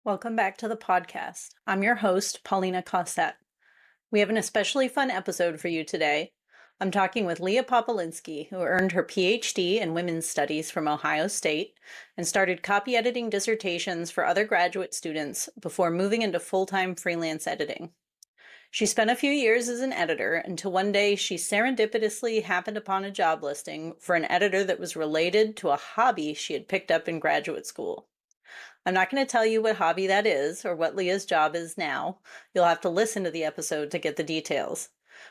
Welcome back to the podcast. I'm your host, Paulina Cossette. We have an especially fun episode for you today. I'm talking with Lea Popielinski, who earned her PhD in Women's Studies from Ohio State and started copy editing dissertations for other graduate students before moving into full-time freelance editing. She spent a few years as an editor until one day she serendipitously happened upon a job listing for an editor that was related to a hobby she had picked up in graduate school. I'm not going to tell you what hobby that is or what Leah's job is now. You'll have to listen to the episode to get the details.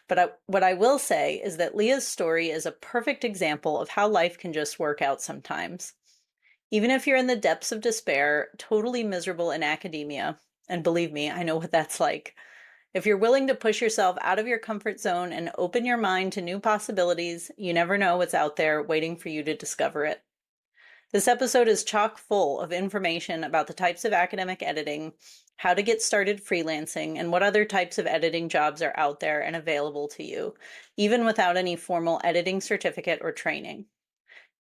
But what I will say is that Leah's story is a perfect example of how life can just work out sometimes. Even if you're in the depths of despair, totally miserable in academia, and believe me, I know what that's like. If you're willing to push yourself out of your comfort zone and open your mind to new possibilities, you never know what's out there waiting for you to discover it. This episode is chock full of information about the types of academic editing, how to get started freelancing, and what other types of editing jobs are out there and available to you, even without any formal editing certificate or training.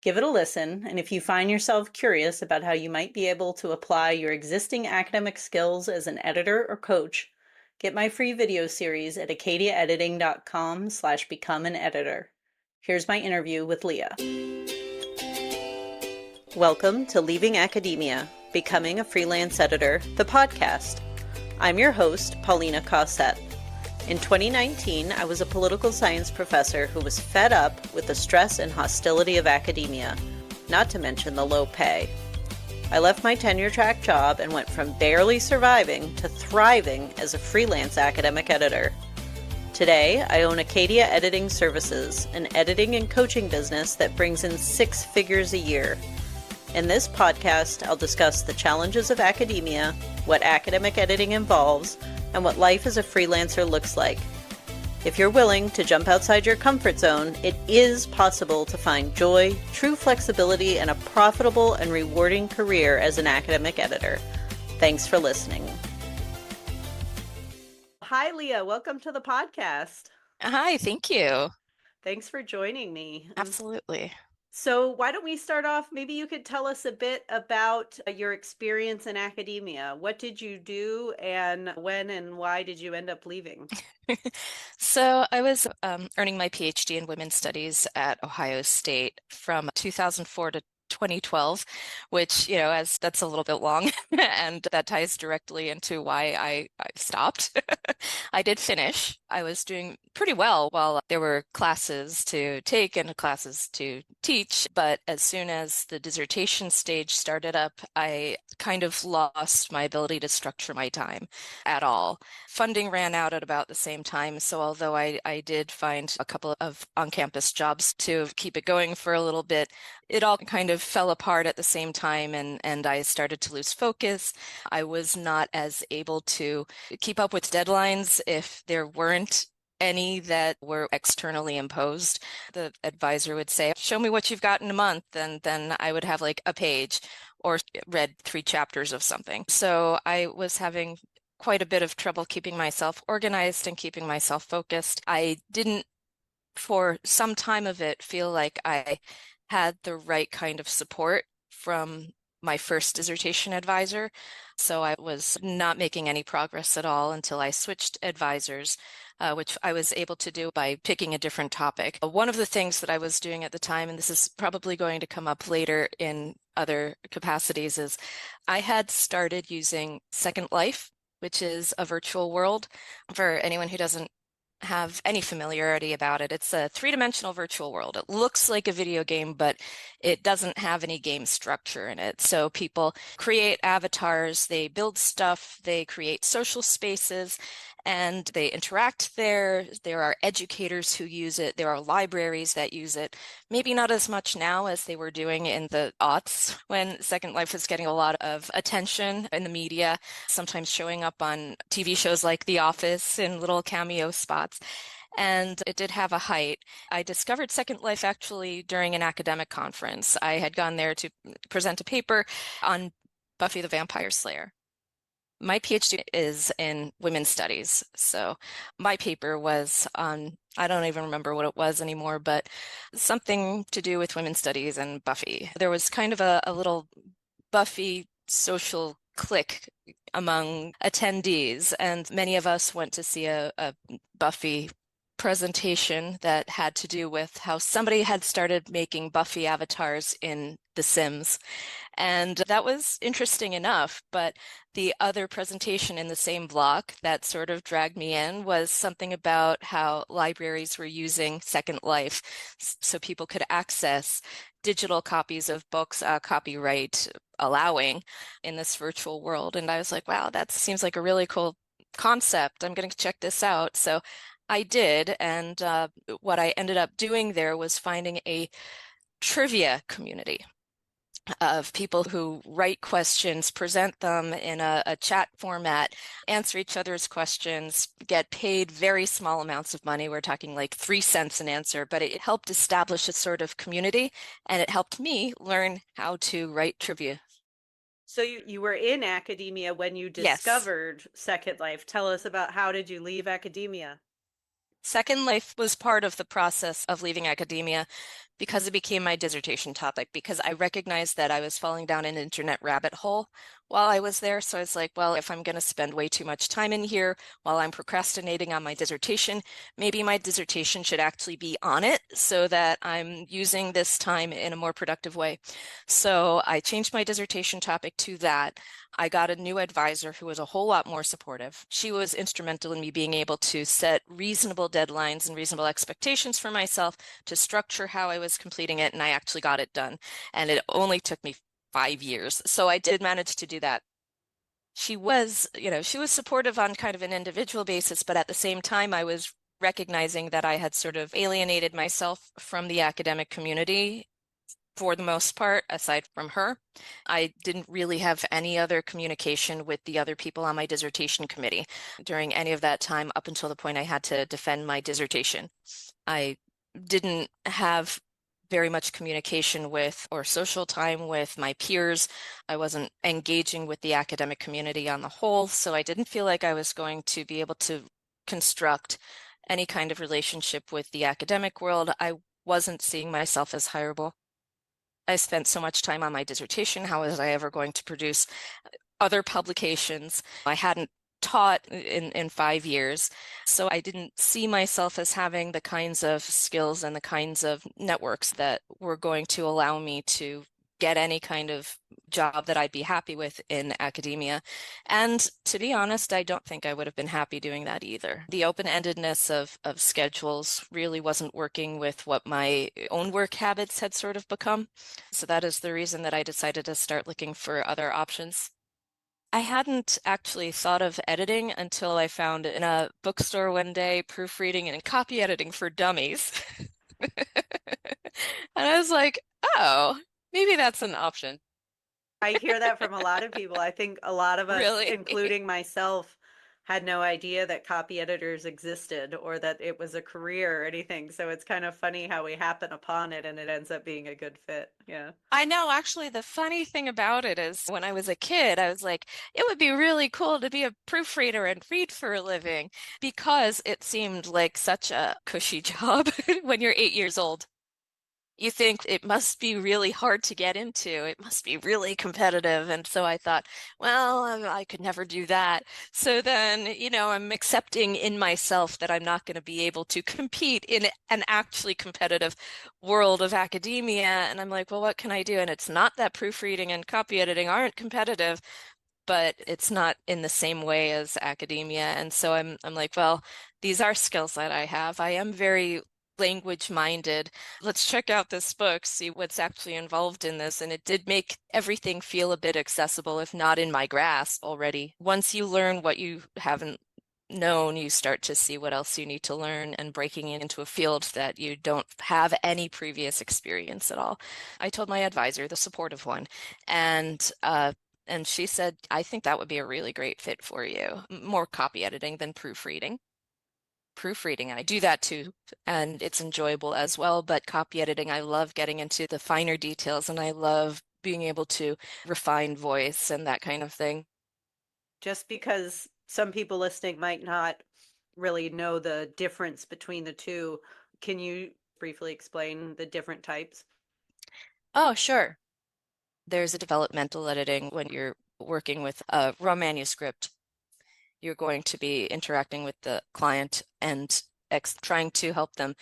Give it a listen, and if you find yourself curious about how you might be able to apply your existing academic skills as an editor or coach, get my free video series at acadiaediting.com/become an editor. Here's my interview with Lea. Welcome to Leaving Academia, Becoming a Freelance Editor, the podcast. I'm your host, Paulina Cossette. In 2019, I was a political science professor who was fed up with the stress and hostility of academia, not to mention the low pay. I left my tenure-track job and went from barely surviving to thriving as a freelance academic editor. Today, I own Acadia Editing Services, an editing and coaching business that brings in 6 figures a year. In this podcast, I'll discuss the challenges of academia, what academic editing involves, and what life as a freelancer looks like. If you're willing to jump outside your comfort zone, it is possible to find joy, true flexibility, and a profitable and rewarding career as an academic editor. Thanks for listening. Hi, Lea. Welcome to the podcast. Hi, thank you. Thanks for joining me. Absolutely. So why don't we start off? Maybe you could tell us a bit about your experience in academia. What did you do and when and why did you end up leaving? So I was earning my PhD in women's studies at Ohio State from 2004 to 2012, which, as that's a little bit long, and that ties directly into why I stopped. I did finish. I was doing pretty well while there were classes to take and classes to teach, but as soon as the dissertation stage started up, I kind of lost my ability to structure my time at all. Funding ran out at about the same time, so although I did find a couple of on-campus jobs to keep it going for a little bit, it all kind of fell apart at the same time, and I started to lose focus. I was not as able to keep up with deadlines if there weren't any that were externally imposed. The advisor would say, "Show me what you've got in a month," and then I would have like a page or read 3 chapters of something. So I was having quite a bit of trouble keeping myself organized and keeping myself focused. I didn't, for some time of it, feel like I had the right kind of support from my first dissertation advisor. So I was not making any progress at all until I switched advisors, which I was able to do by picking a different topic. One of the things that I was doing at the time, and this is probably going to come up later in other capacities, is I had started using Second Life, which is a virtual world. For anyone who doesn't have any familiarity about it, it's a 3-dimensional virtual world. It looks like a video game, but it doesn't have any game structure in it. So people create avatars, they build stuff, they create social spaces, and they interact there. There are educators who use it. There are libraries that use it. Maybe not as much now as they were doing in the aughts when Second Life was getting a lot of attention in the media, sometimes showing up on TV shows like The Office in little cameo spots. And it did have a height. I discovered Second Life actually during an academic conference. I had gone there to present a paper on Buffy the Vampire Slayer. My PhD is in women's studies. So my paper was on, I don't even remember what it was anymore, but something to do with women's studies and Buffy. There was kind of a little Buffy social click among attendees. And many of us went to see a Buffy presentation that had to do with how somebody had started making Buffy avatars in The Sims. And that was interesting enough, but the other presentation in the same block that sort of dragged me in was something about how libraries were using Second Life so people could access digital copies of books, copyright allowing in this virtual world. And I was like, wow, that seems like a really cool concept. I'm going to check this out. So I did. And what I ended up doing there was finding a trivia community of people who write questions, present them in a chat format, answer each other's questions, get paid very small amounts of money. We're talking like 3 cents an answer, but it helped establish a sort of community, and it helped me learn how to write trivia. So you were in academia when you Yes. discovered Second Life. Tell us about how did you leave academia? Second Life was part of the process of leaving academia because it became my dissertation topic, because I recognized that I was falling down an internet rabbit hole while I was there. So I was like, well, if I'm going to spend way too much time in here while I'm procrastinating on my dissertation, maybe my dissertation should actually be on it so that I'm using this time in a more productive way. So I changed my dissertation topic to that. I got a new advisor who was a whole lot more supportive. She was instrumental in me being able to set reasonable deadlines and reasonable expectations for myself to structure how I was completing it, and I actually got it done. And it only took me 5 years. So I did manage to do that. She was supportive on kind of an individual basis, but at the same time, I was recognizing that I had sort of alienated myself from the academic community for the most part, aside from her. I didn't really have any other communication with the other people on my dissertation committee during any of that time up until the point I had to defend my dissertation. I didn't have very much communication with or social time with my peers. I wasn't engaging with the academic community on the whole, so I didn't feel like I was going to be able to construct any kind of relationship with the academic world. I wasn't seeing myself as hireable. I spent so much time on my dissertation. How was I ever going to produce other publications? I hadn't taught in 5 years, so I didn't see myself as having the kinds of skills and the kinds of networks that were going to allow me to get any kind of job that I'd be happy with in academia. And to be honest, I don't think I would have been happy doing that either. The open-endedness of schedules really wasn't working with what my own work habits had sort of become. So that is the reason that I decided to start looking for other options. I hadn't actually thought of editing until I found in a bookstore one day proofreading and copy editing for dummies. And I was like, oh, maybe that's an option. I hear that from a lot of people. I think a lot of us, Really? including myself, had no idea that copy editors existed or that it was a career or anything. So it's kind of funny how we happen upon it and it ends up being a good fit. Yeah. I know, actually, the funny thing about it is when I was a kid, I was like, it would be really cool to be a proofreader and read for a living because it seemed like such a cushy job when you're 8 years old. You think it must be really hard to get into. It must be really competitive. And so I thought, well, I could never do that. So then, I'm accepting in myself that I'm not going to be able to compete in an actually competitive world of academia. And I'm like, well, what can I do? And it's not that proofreading and copy editing aren't competitive, but it's not in the same way as academia. And so I'm like, well, these are skills that I have. I am very language minded. Let's check out this book, see what's actually involved in this. And it did make everything feel a bit accessible, if not in my grasp already. Once you learn what you haven't known, you start to see what else you need to learn and breaking into a field that you don't have any previous experience at all. I told my advisor, the supportive one, and she said, I think that would be a really great fit for you. More copy editing than proofreading. Proofreading, I do that too, and it's enjoyable as well. But copy editing, I love getting into the finer details and I love being able to refine voice and that kind of thing. Just because some people listening might not really know the difference between the two, can you briefly explain the different types? Oh, sure. There's a developmental editing when you're working with a raw manuscript, you're going to be interacting with the client and trying to help them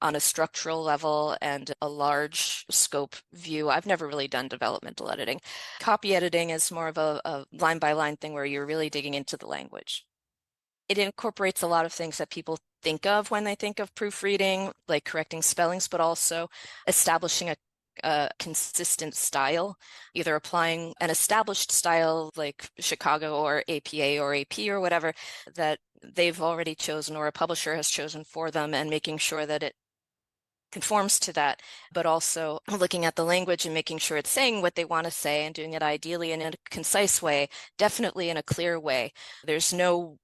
on a structural level and a large scope view. I've never really done developmental editing. Copy editing is more of a line by line thing where you're really digging into the language. It incorporates a lot of things that people think of when they think of proofreading, like correcting spellings, but also establishing a consistent style, either applying an established style like Chicago or APA or AP or whatever that they've already chosen or a publisher has chosen for them, and making sure that it conforms to that, but also looking at the language and making sure it's saying what they want to say and doing it ideally in a concise way, definitely in a clear way. There's no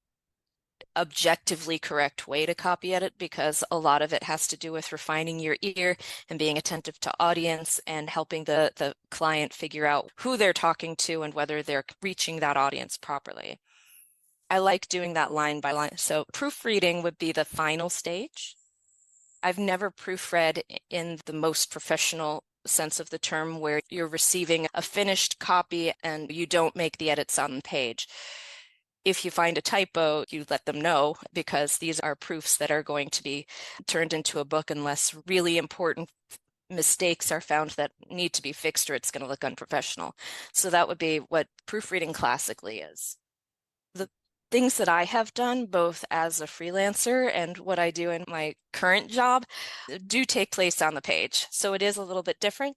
objectively correct way to copy edit because a lot of it has to do with refining your ear and being attentive to audience and helping the client figure out who they're talking to and whether they're reaching that audience properly. I like doing that line by line. So proofreading would be the final stage. I've never proofread in the most professional sense of the term where you're receiving a finished copy and you don't make the edits on the page. If you find a typo, you let them know because these are proofs that are going to be turned into a book unless really important mistakes are found that need to be fixed or it's going to look unprofessional. So that would be what proofreading classically is. The things that I have done both as a freelancer and what I do in my current job do take place on the page. So it is a little bit different.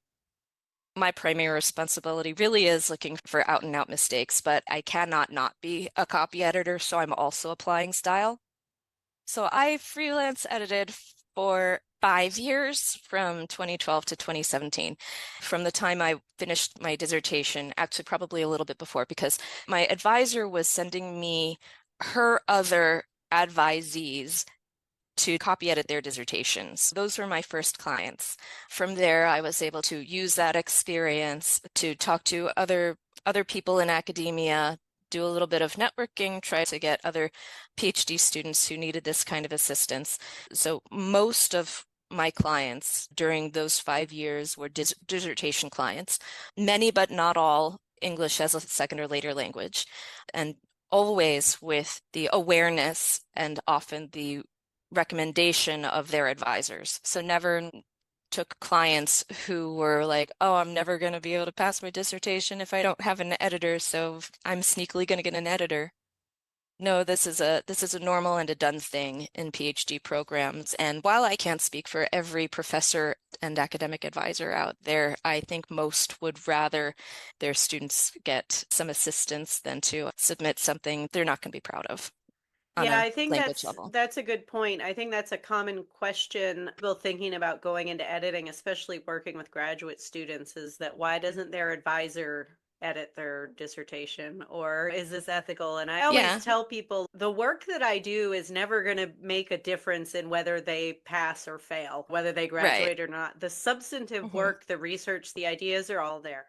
My primary responsibility really is looking for out and out mistakes, but I cannot not be a copy editor, so I'm also applying style. So I freelance edited for 5 years from 2012 to 2017. From the time I finished my dissertation, actually probably a little bit before, because my advisor was sending me her other advisees to copy edit their dissertations. Those were my first clients. From there, I was able to use that experience to talk to other people in academia, do a little bit of networking, try to get other PhD students who needed this kind of assistance. So most of my clients during those 5 years were dissertation clients, many but not all English as a second or later language, and always with the awareness and often the recommendation of their advisors. So never took clients who were like, oh, I'm never going to be able to pass my dissertation if I don't have an editor, so I'm sneakily going to get an editor. No, this is a normal and a done thing in PhD programs. And while I can't speak for every professor and academic advisor out there, I think most would rather their students get some assistance than to submit something they're not going to be proud of on Yeah, a I think language that's level. that's a good point. I think that's a common question people thinking about going into editing, especially working with graduate students, is that why doesn't their advisor edit their dissertation, or is this ethical? And I always Yeah, tell people the work that I do is never going to make a difference in whether they pass or fail, whether they right. graduate or not. The substantive Hmm. work, the research, the ideas are all there.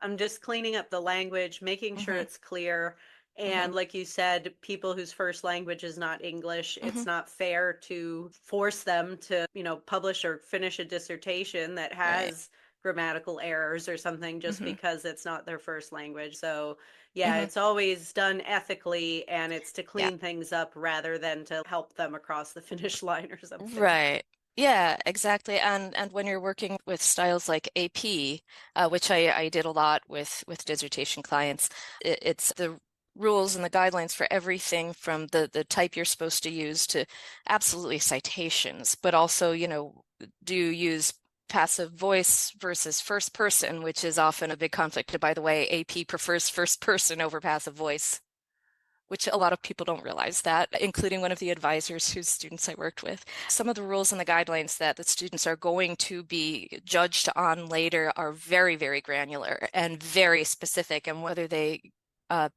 I'm just cleaning up the language, making sure Hmm. it's clear. Hmm. And like you said, people whose first language is not English, Hmm. it's not fair to force them to, publish or finish a dissertation that Right. has grammatical errors or something just Hmm. because it's not their first language. So, yeah, Hmm. it's always done ethically and it's to Yeah. clean things up rather than to help them across the finish line or something. Right. Yeah, exactly. And when you're working with styles like AP, which I did a lot with dissertation clients, it's the rules and the guidelines for everything from the type you're supposed to use to absolutely citations, but also, do you use passive voice versus first person, which is often a big conflict. By the way, AP prefers first person over passive voice, which a lot of people don't realize that, including one of the advisors whose students I worked with. Some of the rules and the guidelines that the students are going to be judged on later are very, very granular and very specific, and whether they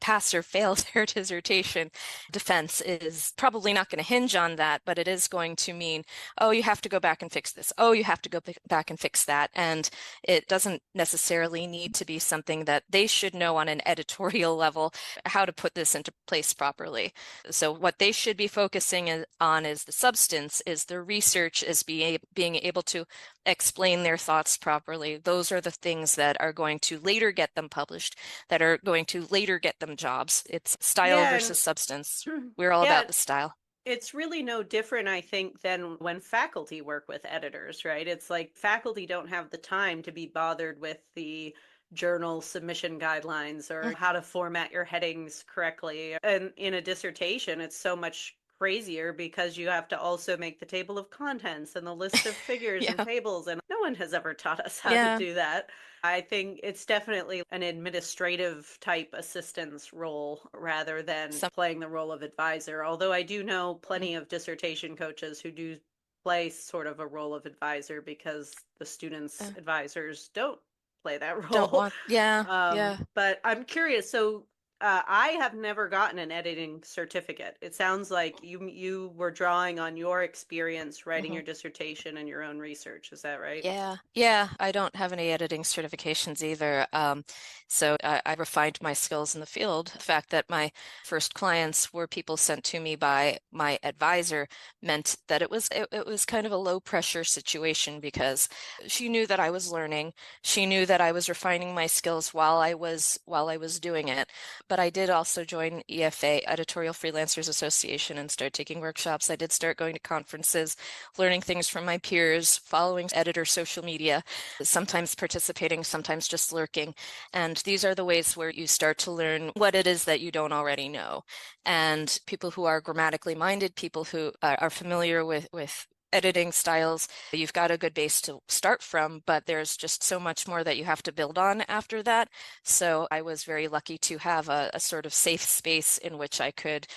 pass or fail their dissertation defense is probably not going to hinge on that, but it is going to mean, oh, you have to go back and fix this. Oh, you have to go back and fix that. And it doesn't necessarily need to be something that they should know on an editorial level how to put this into place properly. So what they should be focusing on is the substance, is the research, is being able to explain their thoughts properly. Those are the things that are going to later get them published, that are going to later get them jobs. It's style Yeah, versus substance. We're all yeah, about the style. it's really no different, I think, than when faculty work with editors, right? It's like faculty don't have the time to be bothered with the journal submission guidelines or how to format your headings correctly. And in a dissertation, it's so much crazier because you have to also make the table of contents and the list of figures and Yeah. tables. And no one has ever taught us how to Yeah. do that. I think it's definitely an administrative type assistance role rather than Some, playing the role of advisor. Although I do know plenty of dissertation coaches who do play sort of a role of advisor because the students' uh, advisors don't play that don't role. want, yeah, yeah. But I'm curious. So I have never gotten an editing certificate. It sounds like you were drawing on your experience writing Mhm. your dissertation and your own research. Is that right? Yeah, yeah, I don't have any editing certifications either. So I refined my skills in the field. The fact that my first clients were people sent to me by my advisor meant that it was kind of a low pressure situation because she knew that I was learning. She knew that I was refining my skills while I was doing it. But I did also join EFA, Editorial Freelancers Association, and start taking workshops. I did start going to conferences, learning things from my peers, following editor social media, sometimes participating, sometimes just lurking. And these are the ways where you start to learn what it is that you don't already know. And people who are grammatically minded, people who are familiar with editing styles, you've got a good base to start from, but there's just so much more that you have to build on after that. So I was very lucky to have a sort of safe space in which I could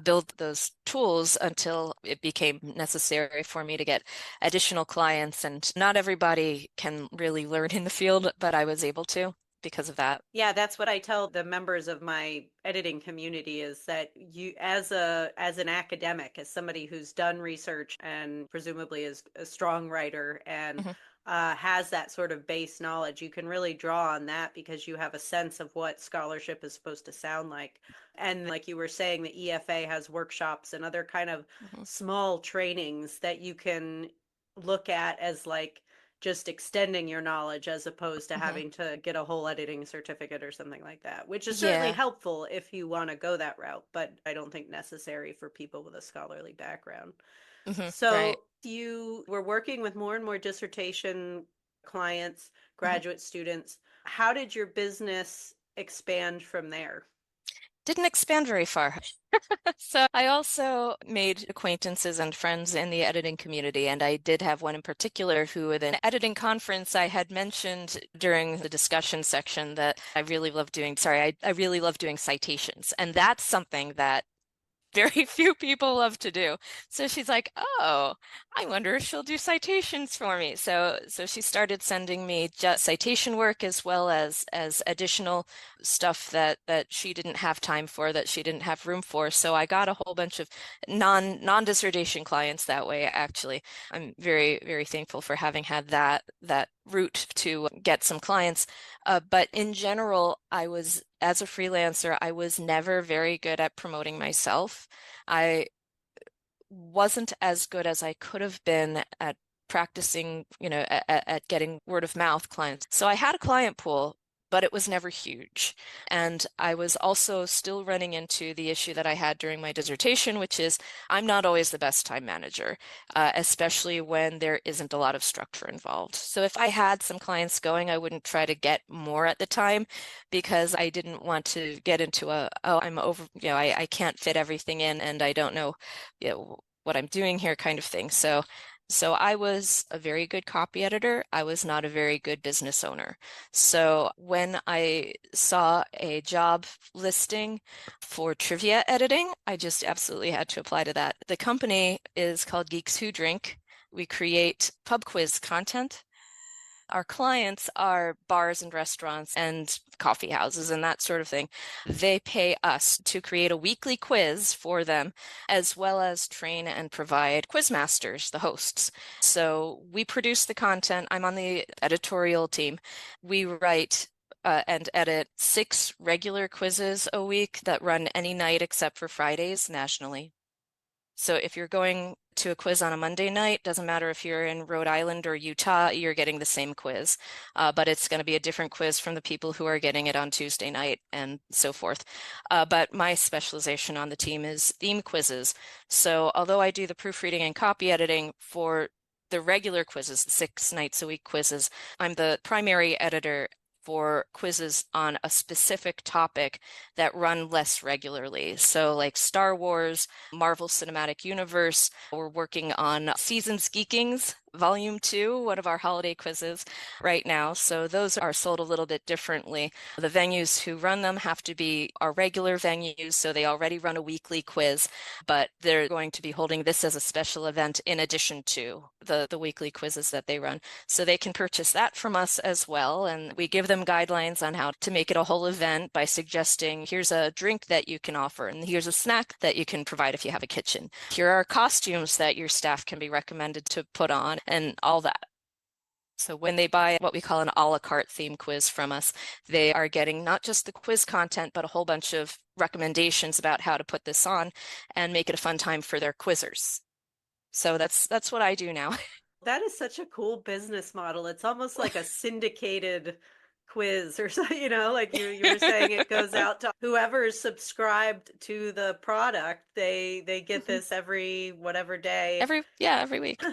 build those tools until it became necessary for me to get additional clients. And not everybody can really learn in the field, but I was able to because of that. Yeah, that's what I tell the members of my editing community is that you as an academic, as somebody who's done research and presumably is a strong writer and Mhm, has that sort of base knowledge, you can really draw on that because you have a sense of what scholarship is supposed to sound like. And like you were saying, the EFA has workshops and other kind of mhm, small trainings that you can look at as like just extending your knowledge as opposed to mhm. having to get a whole editing certificate or something like that, which is certainly Yeah. helpful if you want to go that route, but I don't think necessary for people with a scholarly background. Right. So you were working with more and more dissertation clients, Mhm. graduate students. How did your business expand from there? Didn't expand very far. So I also made acquaintances and friends in the editing community, and I did have one in particular who at an editing conference I had mentioned during the discussion section that I really love doing citations. And that's something that very few people love to do. So she's like, "Oh, I wonder if she'll do citations for me." So she started sending me just citation work as well as additional stuff that she didn't have time for, that she didn't have room for. So I got a whole bunch of non-dissertation clients that way, actually. I'm very, very thankful for having had that route to get some clients. But in general, as a freelancer, I was never very good at promoting myself. I wasn't as good as I could have been at practicing, at getting word of mouth clients. So I had a client pool, but it was never huge. And I was also still running into the issue that I had during my dissertation, which is I'm not always the best time manager, especially when there isn't a lot of structure involved. So if I had some clients going, I wouldn't try to get more at the time because I didn't want to get into I'm over, I can't fit everything in and I don't know, what I'm doing here kind of thing. So I was a very good copy editor. I was not a very good business owner. So when I saw a job listing for trivia editing, I just absolutely had to apply to that. The company is called Geeks Who Drink. We create pub quiz content. Our clients are bars and restaurants and coffee houses and that sort of thing. They pay us to create a weekly quiz for them, as well as train and provide quiz masters, the hosts. So we produce the content. I'm on the editorial team. We write and edit 6 regular quizzes a week that run any night except for Fridays nationally. So if you're going to a quiz on a Monday night, doesn't matter if you're in Rhode Island or Utah, you're getting the same quiz. But it's going to be a different quiz from the people who are getting it on Tuesday night and so forth. But my specialization on the team is theme quizzes. So although I do the proofreading and copy editing for the regular quizzes, the 6 nights a week quizzes, I'm the primary editor for quizzes on a specific topic that run less regularly. So like Star Wars, Marvel Cinematic Universe, we're working on Seasons Geekings, Volume 2, one of our holiday quizzes right now. So those are sold a little bit differently. The venues who run them have to be our regular venues, so they already run a weekly quiz, but they're going to be holding this as a special event in addition to the weekly quizzes that they run. So they can purchase that from us as well, and we give them guidelines on how to make it a whole event by suggesting here's a drink that you can offer, and here's a snack that you can provide if you have a kitchen. Here are costumes that your staff can be recommended to put on, and all that. So when they buy what we call an a la carte theme quiz from us, they are getting not just the quiz content, but a whole bunch of recommendations about how to put this on and make it a fun time for their quizzers. So that's what I do now. That is such a cool business model. It's almost like a syndicated quiz or something, like you were saying, it goes out to whoever is subscribed to the product. They get Mhm. this every whatever day. Every week.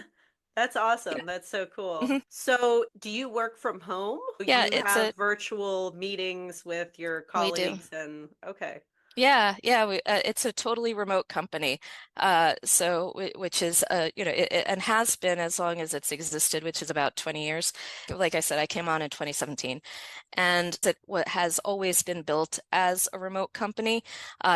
That's Yeah. awesome. That's so cool. Mhm. So, do you work from home? Yeah, You have virtual meetings with your we do. colleagues and okay. It's a totally remote company. Which is, and has been as long as it's existed, which is about 20 years. Like I said, I came on in 2017, and what has always been built as a remote company.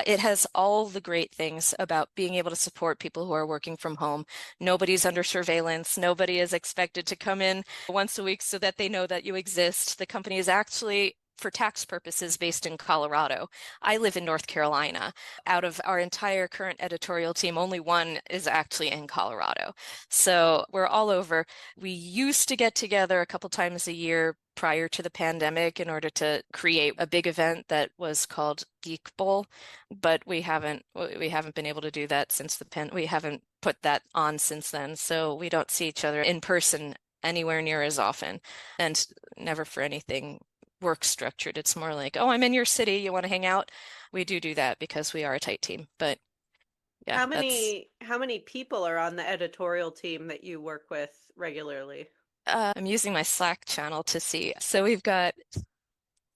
It has all the great things about being able to support people who are working from home. Nobody's under surveillance. Nobody is expected to come in once a week so that they know that you exist. The company is actually, for tax purposes, based in Colorado. I live in North Carolina. Out of our entire current editorial team, only one is actually in Colorado. So we're all over. We used to get together a couple times a year prior to the pandemic in order to create a big event that was called Geek Bowl, but we haven't been able to do that since we haven't put that on since then. So we don't see each other in person anywhere near as often, and never for anything work structured. It's more like, oh, I'm in your city, you want to hang out? We do that because we are a tight team. But yeah, How many people are on the editorial team that you work with regularly? I'm using my Slack channel to see. So we've got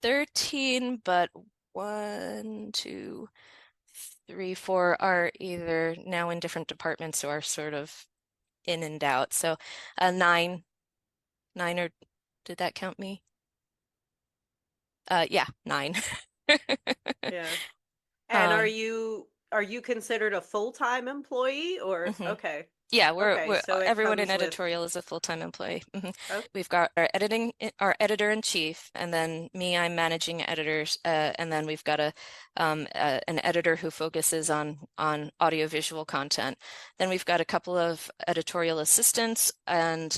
13, but 1, 2, 3, 4 are either now in different departments or are sort of in and out. So 9, or did that count me? Yeah, 9. Yeah. And are Um, you considered a full-time employee or mhm. okay. Yeah, Okay, so it everyone in comes with editorial is a full-time employee. oh, We've got our editor in chief, and then me, I'm managing editors, and then we've got an editor who focuses on audiovisual content. Then we've got a couple of editorial assistants and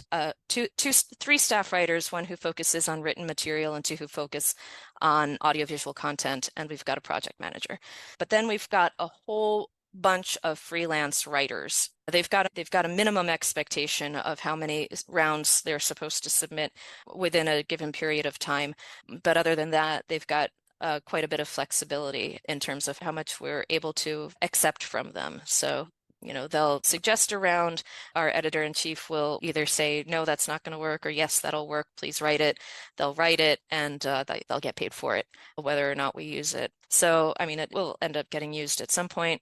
3 staff writers, one who focuses on written material and 2 who focus on audiovisual content, and we've got a project manager. But then we've got a whole bunch of freelance writers. They've got a minimum expectation of how many rounds they're supposed to submit within a given period of time. But other than that, they've got quite a bit of flexibility in terms of how much we're able to accept from them. So, they'll suggest a round. Our editor-in-chief will either say, no, that's not going to work, or yes, that'll work, please write it. They'll write it, and they'll get paid for it, whether or not we use it. So, I mean, it will end up getting used at some point.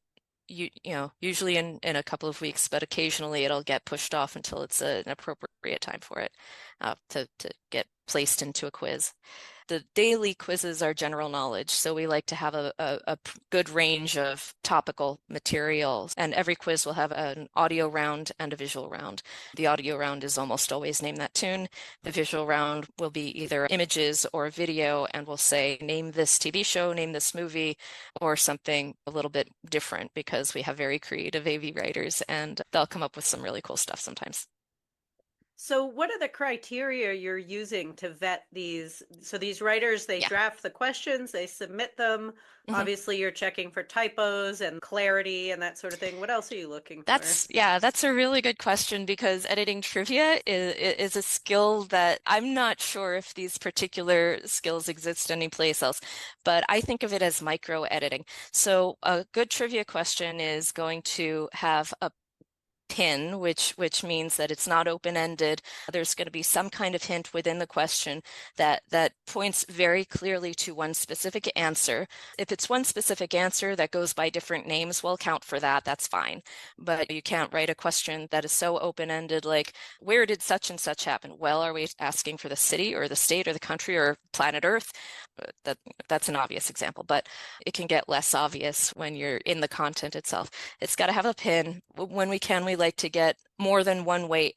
Usually in a couple of weeks, but occasionally it'll get pushed off until it's an appropriate time for it to get placed into a quiz. The daily quizzes are general knowledge, so we like to have a good range of topical materials, and every quiz will have an audio round and a visual round. The audio round is almost always Name That Tune. The visual round will be either images or video, and we'll say, name this TV show, name this movie, or something a little bit different because we have very creative AV writers and they'll come up with some really cool stuff sometimes. So, what are the criteria you're using to vet these? So, these writers, they Yeah. draft the questions, they submit them. Mhm. Obviously, you're checking for typos and clarity and that sort of thing. What else are you looking for? That's a really good question because editing trivia is a skill that I'm not sure if these particular skills exist anyplace else, but I think of it as micro editing. So a good trivia question is going to have a pin, which means that it's not open-ended. There's going to be some kind of hint within the question that points very clearly to one specific answer. If it's one specific answer that goes by different names, we'll count for that. That's fine. But you can't write a question that is so open-ended, like, where did such and such happen? Well, are we asking for the city or the state or the country or planet Earth? That's an obvious example, but it can get less obvious when you're in the content itself. It's got to have a pin. When we can, we like to get more than one way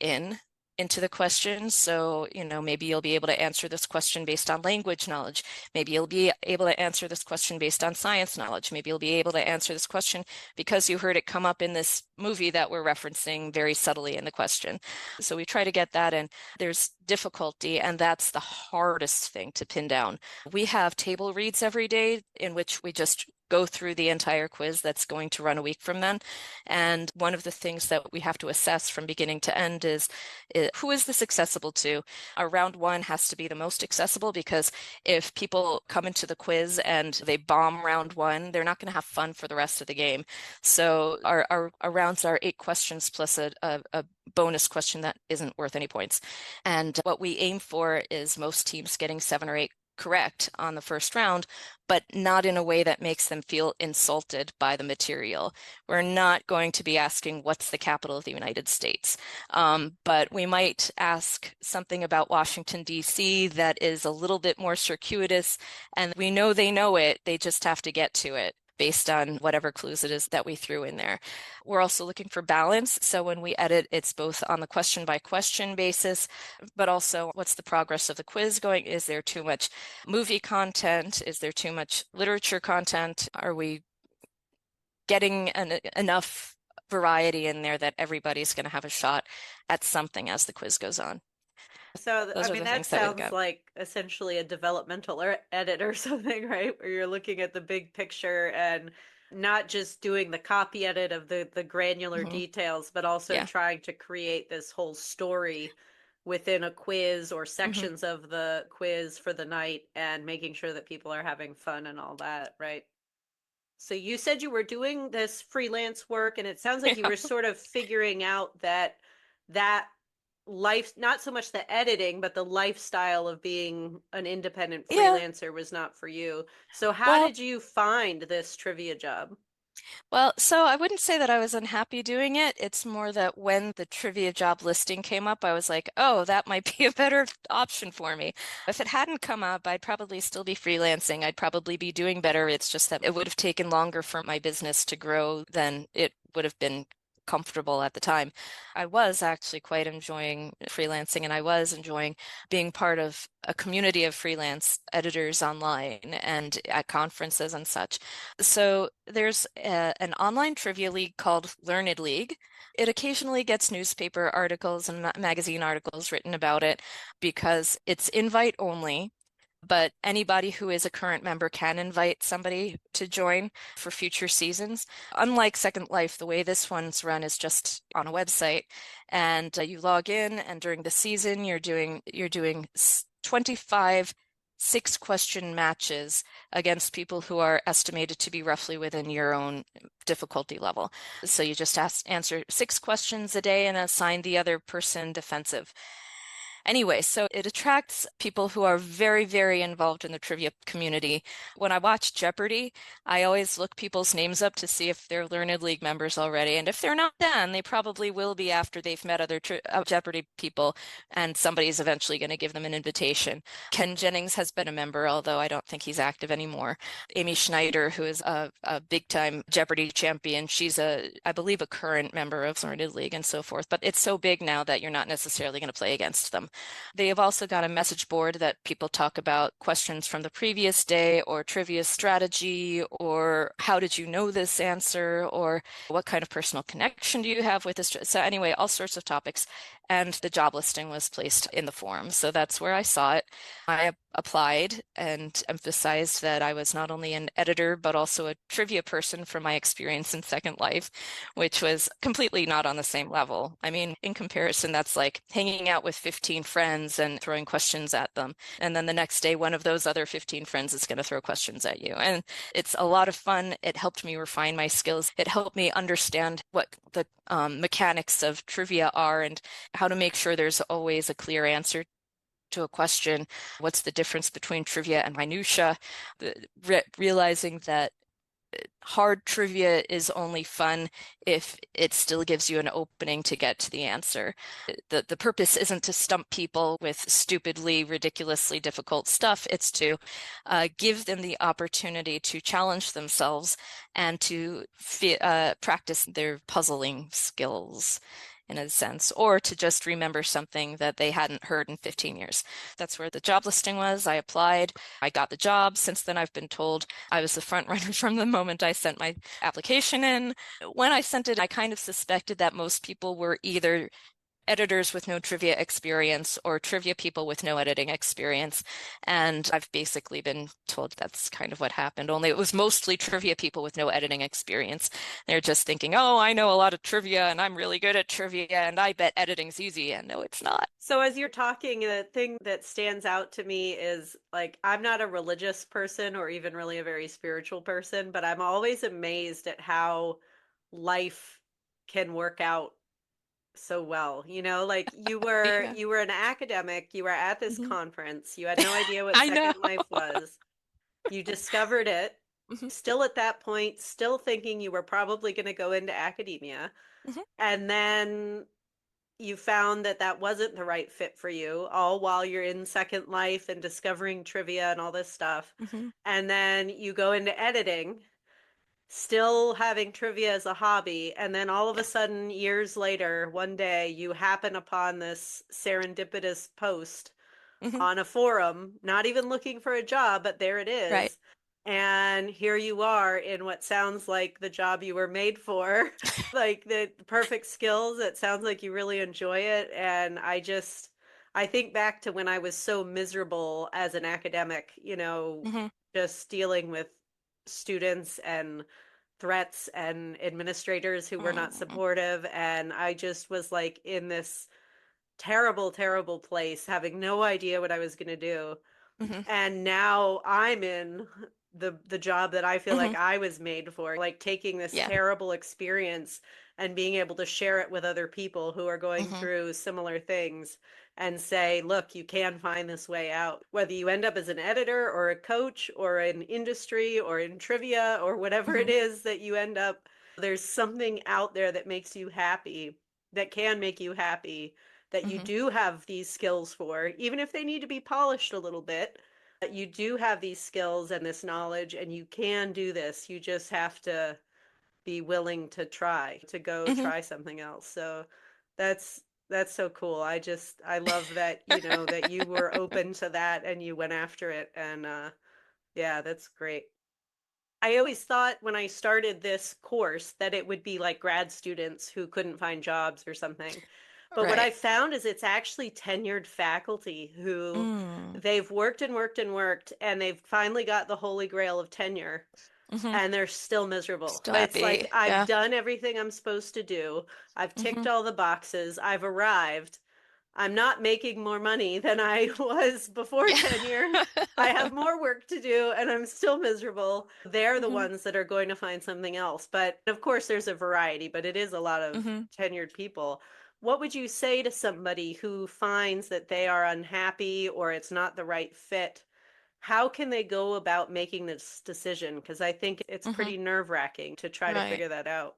into the question. So, maybe you'll be able to answer this question based on language knowledge. Maybe you'll be able to answer this question based on science knowledge. Maybe you'll be able to answer this question because you heard it come up in this movie that we're referencing very subtly in the question. So we try to get that in. There's difficulty, and that's the hardest thing to pin down. We have table reads every day in which we just go through the entire quiz that's going to run a week from then. And one of the things that we have to assess from beginning to end is who is this accessible to? Our round one has to be the most accessible because if people come into the quiz and they bomb round one, they're not going to have fun for the rest of the game. So our rounds are 8 questions plus a bonus question that isn't worth any points. And what we aim for is most teams getting 7 or 8 correct on the first round, but not in a way that makes them feel insulted by the material. We're not going to be asking what's the capital of the United States, but we might ask something about Washington, D.C. that is a little bit more circuitous, and we know they know it, they just have to get to it based on whatever clues it is that we threw in there. We're also looking for balance. So when we edit, it's both on the question by question basis, but also what's the progress of the quiz going? Is there too much movie content? Is there too much literature content? Are we getting enough variety in there that everybody's going to have a shot at something as the quiz goes on? So, I Those are mean, the that things that we look sounds at. like essentially a developmental edit or something, right? Where you're looking at the big picture and not just doing the copy edit of the granular Mhm. details, but also Yeah. trying to create this whole story within a quiz or Mhm. sections of the quiz for the night and making sure that people are having fun and all that, right? So you said you were doing this freelance work, and it sounds like you Yeah. were sort of figuring out that life, not so much the editing, but the lifestyle of being an independent Yeah. freelancer was not for you. So how Well, did you find this trivia job? So I wouldn't say that I was unhappy doing it. It's more that when the trivia job listing came up, I was like, oh, that might be a better option for me. If it hadn't come up, I'd probably still be freelancing. I'd probably be doing better. It's just that it would have taken longer for my business to grow than it would have been comfortable at the time. I was actually quite enjoying freelancing and I was enjoying being part of a community of freelance editors online and at conferences and such. So there's an online trivia league called Learned League. It occasionally gets newspaper articles and magazine articles written about it because it's invite only, but anybody who is a current member can invite somebody to join for future seasons. Unlike Second Life, the way this one's run is just on a website, and you log in, and during the season, you're doing 25 6-question matches against people who are estimated to be roughly within your own difficulty level. So you just answer 6 questions a day and assign the other person defensive. Anyway, so it attracts people who are very, very involved in the trivia community. When I watch Jeopardy, I always look people's names up to see if they're Learned League members already. And if they're not, then they probably will be after they've met other Jeopardy people, and somebody's eventually going to give them an invitation. Ken Jennings has been a member, although I don't think he's active anymore. Amy Schneider, who is a big time Jeopardy champion, she's I believe, a current member of Learned League and so forth. But it's so big now that you're not necessarily going to play against them. They have also got a message board that people talk about questions from the previous day, or trivia strategy, or how did you know this answer, or what kind of personal connection do you have with this? So anyway, all sorts of topics. And the job listing was placed in the forum. So that's where I saw it. I applied and emphasized that I was not only an editor, but also a trivia person from my experience in Second Life, which was completely not on the same level. I mean, in comparison, that's like hanging out with 15 friends and throwing questions at them. And then the next day, one of those other 15 friends is going to throw questions at you. And it's a lot of fun. It helped me refine my skills. It helped me understand what the mechanics of trivia are and how to make sure there's always a clear answer to a question. What's the difference between trivia and minutia? Realizing that hard trivia is only fun if it still gives you an opening to get to the answer. The purpose isn't to stump people with stupidly, ridiculously difficult stuff. It's to give them the opportunity to challenge themselves and to practice their puzzling skills, in a sense, or to just remember something that they hadn't heard in 15 years. That's where the job listing was. I applied. I got the job. Since then, I've been told I was the front runner from the moment I sent my application in. When I sent it, I kind of suspected that most people were either editors with no trivia experience or trivia people with no editing experience. And I've basically been told that's kind of what happened, only it was mostly trivia people with no editing experience. They're just thinking, oh, I know a lot of trivia and I'm really good at trivia and I bet editing's easy. And no, it's not. So as you're talking, the thing that stands out to me is like I'm not a religious person or even really a very spiritual person, but I'm always amazed at how life can work out so well. Like Yeah. you were an academic, you were at this Mhm. conference, you had no idea what I know. Second Life was. You discovered it, Mhm. still at that point, still thinking you were probably going to go into academia. Mhm. And then you found that that wasn't the right fit for you, all while you're in Second Life and discovering trivia and all this stuff. Mhm. And then you go into editing, still having trivia as a hobby. And then all of a Yeah. sudden, years later, one day, you happen upon this serendipitous post Mhm. on a forum, not even looking for a job, but there it Right. is. And here you are in what sounds like the job you were made for, like the perfect skills. It sounds like you really enjoy it. And I think back to when I was so miserable as an academic, Mhm. just dealing with students and threats and administrators who were not Mhm. supportive. And I just was like in this terrible, terrible place, having no idea what I was going to do. Mhm. And now I'm in the job that I feel like Mhm. I was made for, like taking this Yeah. terrible experience and being able to share it with other people who are going Mhm. through similar things and say, look, you can find this way out. Whether you end up as an editor or a coach or in industry or in trivia or whatever it Mhm. is that you end up, there's something out there that makes you happy, that can make you happy, that you Mhm. do have these skills for, even if they need to be polished a little bit. You do have these skills and this knowledge, and you can do this. You just have to be willing to try, to go Mhm. try something else. So that's that's so cool. I love that, that you were open to that and you went after it. And yeah, that's great. I always thought when I started this course that it would be like grad students who couldn't find jobs or something. But what Right. I found is it's actually tenured faculty who Mm. they've worked and worked and worked, and they've finally got the holy grail of tenure, Mhm. and they're still miserable. Still It's like happy. I've Yeah. done everything I'm supposed to do. I've ticked Mhm. all the boxes. I've arrived. I'm not making more money than I was before Yeah. tenure. I have more work to do and I'm still miserable. They're the Mhm. ones that are going to find something else. But of course, there's a variety, but it is a lot of Mhm. tenured people. What would you say to somebody who finds that they are unhappy or it's not the right fit? How can they go about making this decision? Because I think it's Hmm. pretty nerve-wracking to try to Right. figure that out.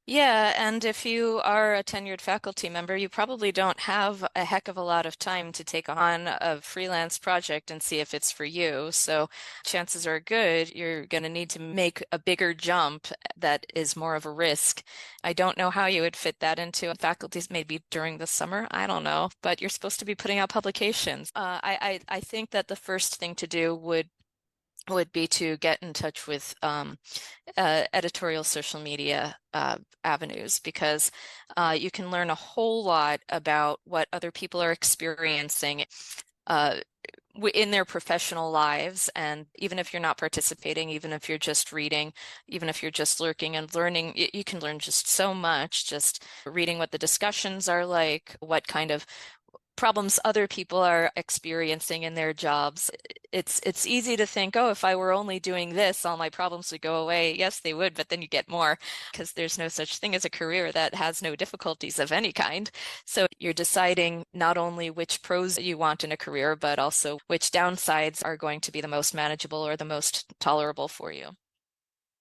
Yeah, and if you are a tenured faculty member, you probably don't have a heck of a lot of time to take on a freelance project and see if it's for you. So chances are good you're going to need to make a bigger jump that is more of a risk. I don't know how you would fit that into faculties maybe during the summer. I don't know, but you're supposed to be putting out publications. I think that the first thing to do would be to get in touch with editorial social media avenues because you can learn a whole lot about what other people are experiencing uh, in their professional lives. And even if you're not participating, even if you're just reading, even if you're just lurking and learning, you can learn just so much just reading what the discussions are like, what kind of problems other people are experiencing in their jobs. It's easy to think, oh, if I were only doing this, all my problems would go away. Yes, they would, but then you get more because there's no such thing as a career that has no difficulties of any kind. So you're deciding not only which pros you want in a career, but also which downsides are going to be the most manageable or the most tolerable for you.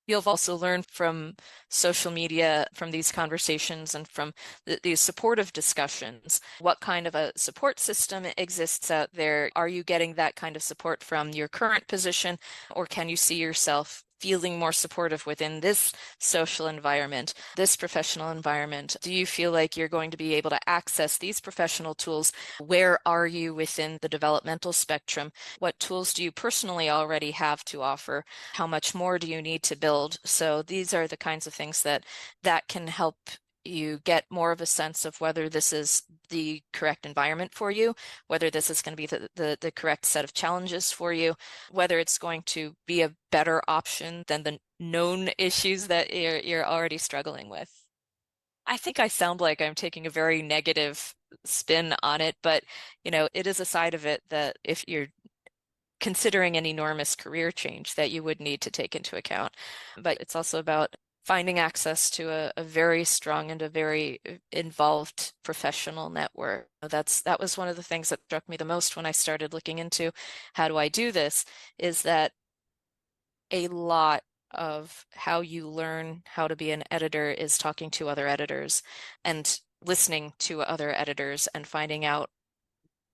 You'll also learn from social media, from these conversations, and from these supportive discussions. What kind of a support system exists out there? Are you getting that kind of support from your current position, or can you see yourself feeling more supportive within this social environment, this professional environment? Do you feel like you're going to be able to access these professional tools? Where are you within the developmental spectrum? What tools do you personally already have to offer? How much more do you need to build? So these are the kinds of things that can help you get more of a sense of whether this is the correct environment for you, whether this is going to be the correct set of challenges for you, whether it's going to be a better option than the known issues that you're already struggling with. I think I sound like I'm taking a very negative spin on it, but it is a side of it that if you're considering an enormous career change that you would need to take into account. But it's also about finding access to a very strong and a very involved professional network. That was one of the things that struck me the most when I started looking into how do I do this, is that a lot of how you learn how to be an editor is talking to other editors and listening to other editors and finding out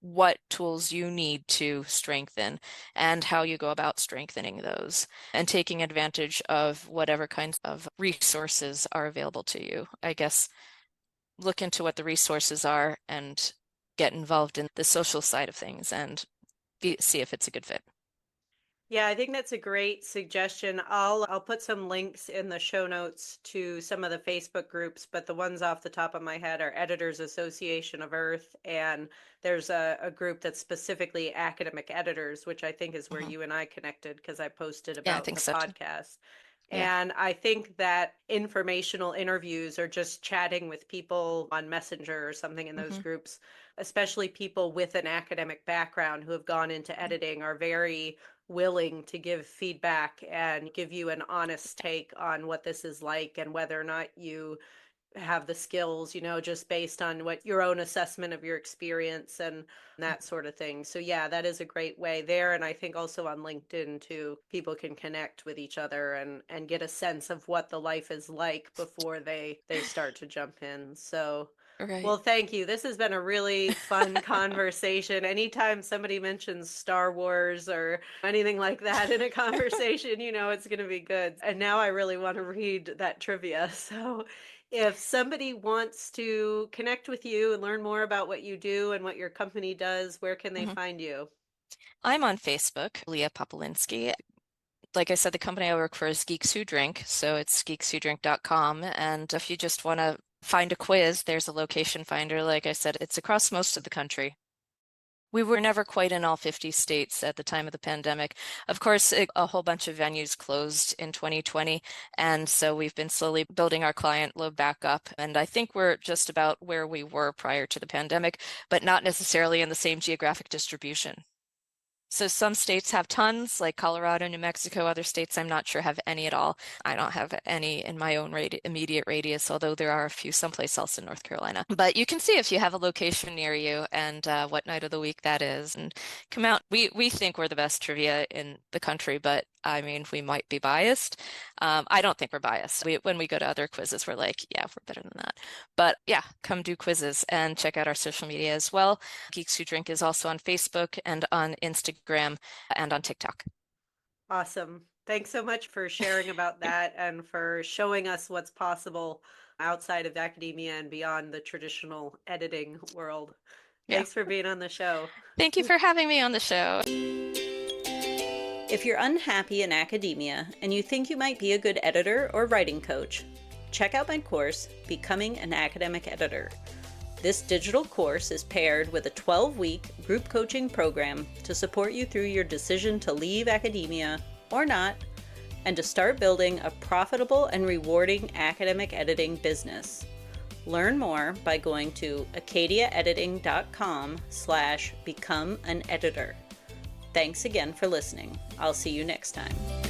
what tools you need to strengthen and how you go about strengthening those and taking advantage of whatever kinds of resources are available to you. I guess look into what the resources are and get involved in the social side of things and see if it's a good fit. Yeah, I think that's a great suggestion. I'll put some links in the show notes to some of the Facebook groups, but the ones off the top of my head are Editors Association of Earth, and there's a group that's specifically academic editors, which I think is where Mhm. you and I connected because I posted Yeah, I about think the so too. podcast. Yeah. And I think that informational interviews or just chatting with people on Messenger or something in those Hmm. groups, especially people with an academic background who have gone into editing, are very willing to give feedback and give you an honest take on what this is like and whether or not you have the skills, just based on what your own assessment of your experience and that sort of thing. So yeah, that is a great way there. And I think also on LinkedIn too, people can connect with each other and get a sense of what the life is like before they start to jump in. So Right. well, thank you. This has been a really fun conversation. Anytime somebody mentions Star Wars or anything like that in a conversation, it's going to be good. And now I really want to read that trivia. So if somebody wants to connect with you and learn more about what you do and what your company does, where can they Hmm. find you? I'm on Facebook, Lea Popielinski. Like I said, the company I work for is Geeks Who Drink, so it's geekswhodrink.com. And if you just want to find a quiz, there's a location finder. Like I said, it's across most of the country. We were never quite in all 50 states at the time of the pandemic. Of course, a whole bunch of venues closed in 2020, and so we've been slowly building our client load back up. And I think we're just about where we were prior to the pandemic, but not necessarily in the same geographic distribution. So some states have tons, like Colorado, New Mexico. Other states I'm not sure have any at all. I don't have any in my own immediate radius, although there are a few someplace else in North Carolina. But you can see if you have a location near you and what night of the week that is, and come out. We think we're the best trivia in the country, but I mean, we might be biased. I don't think we're biased. When we go to other quizzes, we're like, yeah, we're better than that. But yeah, come do quizzes and check out our social media as well. Geeks Who Drink is also on Facebook and on Instagram and on TikTok. Awesome. Thanks so much for sharing about that and for showing us what's possible outside of academia and beyond the traditional editing world. Yeah. Thanks for being on the show. Thank you for having me on the show. If you're unhappy in academia and you think you might be a good editor or writing coach, check out my course, Becoming an Academic Editor. This digital course is paired with a 12-week group coaching program to support you through your decision to leave academia or not, and to start building a profitable and rewarding academic editing business. Learn more by going to acadiaediting.com/become an editor. Thanks again for listening. I'll see you next time.